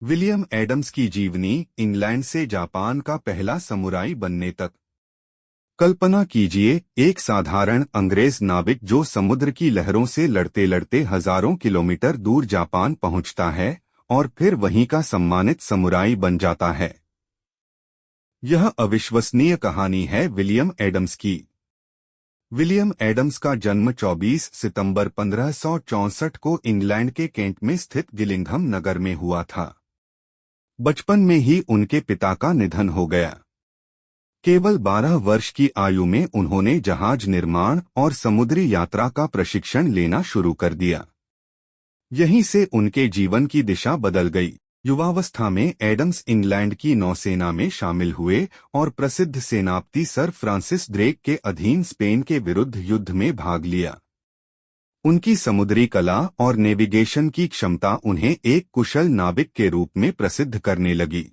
William Adams की जीवनी, England से जापान का पहला समुराई बनने तक। कल्पना कीजिए, एक साधारण अंग्रेज नाविक जो समुद्र की लहरों से लड़ते लड़ते हजारों किलोमीटर दूर जापान पहुंचता है और फिर वहीं का सम्मानित समुराई बन जाता है। यह अविश्वसनीय कहानी है विलियम एडम्स की। विलियम एडम्स का जन्म 24 सितंबर 1564 को इंग्लैंड के केंट में स्थित गिलिंघम नगर में हुआ था। बचपन में ही उनके पिता का निधन हो गया। केवल 12 वर्ष की आयु में उन्होंने जहाज निर्माण और समुद्री यात्रा का प्रशिक्षण लेना शुरू कर दिया। यहीं से उनके जीवन की दिशा बदल गई। युवावस्था में एडम्स इंग्लैंड की नौसेना में शामिल हुए और प्रसिद्ध सेनापति सर फ्रांसिस ड्रेक के अधीन स्पेन के विरुद्ध युद्ध में भाग लिया। उनकी समुद्री कला और नेविगेशन की क्षमता उन्हें एक कुशल नाविक के रूप में प्रसिद्ध करने लगी।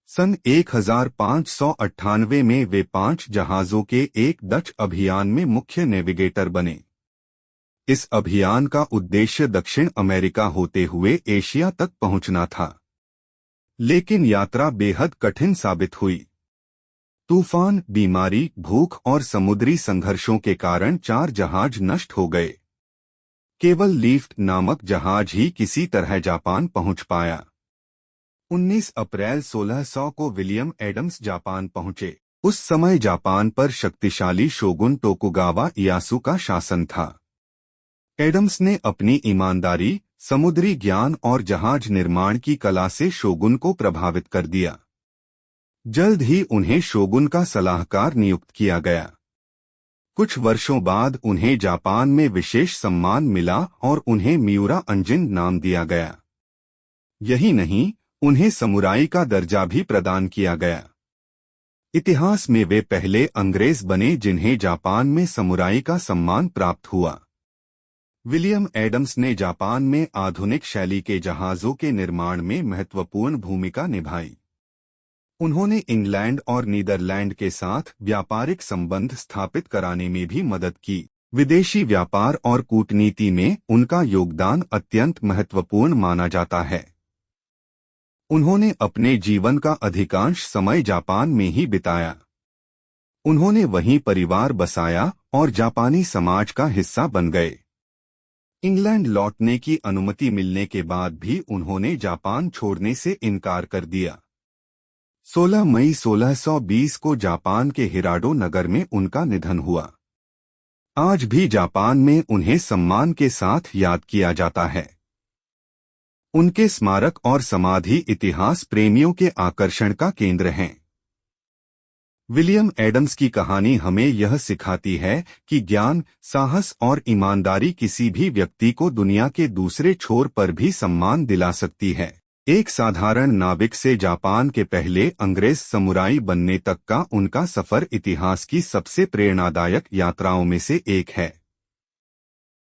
सन 1598 में वे 5 जहाजों के एक डच अभियान में मुख्य नेविगेटर बने। इस अभियान का उद्देश्य दक्षिण अमेरिका होते हुए एशिया तक पहुंचना था, लेकिन यात्रा बेहद कठिन साबित हुई। तूफान, बीमारी, भूख और समुद्री संघर्षों के कारण 4 जहाज नष्ट हो गए। केवल लीफ्ट नामक जहाज ही किसी तरह जापान पहुंच पाया। 19 अप्रैल 1600 को विलियम एडम्स जापान पहुंचे। उस समय जापान पर शक्तिशाली शोगुन टोकुगावा इयासु का शासन था। एडम्स ने अपनी ईमानदारी, समुद्री ज्ञान और जहाज निर्माण की कला से शोगुन को प्रभावित कर दिया। जल्द ही उन्हें शोगुन का सलाहकार नियुक्त किया गया। कुछ वर्षों बाद उन्हें जापान में विशेष सम्मान मिला और उन्हें मियुरा अंजिन नाम दिया गया। यही नहीं, उन्हें समुराई का दर्जा भी प्रदान किया गया। इतिहास में वे पहले अंग्रेज बने जिन्हें जापान में समुराई का सम्मान प्राप्त हुआ। विलियम एडम्स ने जापान में आधुनिक शैली के जहाजों के निर्माण में महत्वपूर्ण भूमिका निभाई। उन्होंने इंग्लैंड और नीदरलैंड के साथ व्यापारिक संबंध स्थापित कराने में भी मदद की। विदेशी व्यापार और कूटनीति में उनका योगदान अत्यंत महत्वपूर्ण माना जाता है। उन्होंने अपने जीवन का अधिकांश समय जापान में ही बिताया। उन्होंने वहीं परिवार बसाया और जापानी समाज का हिस्सा बन गए। इंग्लैंड लौटने की अनुमति मिलने के बाद भी उन्होंने जापान छोड़ने से इनकार कर दिया। 16 मई 1620 को जापान के हिराडो नगर में उनका निधन हुआ। आज भी जापान में उन्हें सम्मान के साथ याद किया जाता है। उनके स्मारक और समाधि इतिहास प्रेमियों के आकर्षण का केंद्र हैं। विलियम एडम्स की कहानी हमें यह सिखाती है कि ज्ञान, साहस और ईमानदारी किसी भी व्यक्ति को दुनिया के दूसरे छोर पर भी सम्मान दिला सकती है। एक साधारण नाविक से जापान के पहले अंग्रेज समुराई बनने तक का उनका सफर इतिहास की सबसे प्रेरणादायक यात्राओं में से एक है।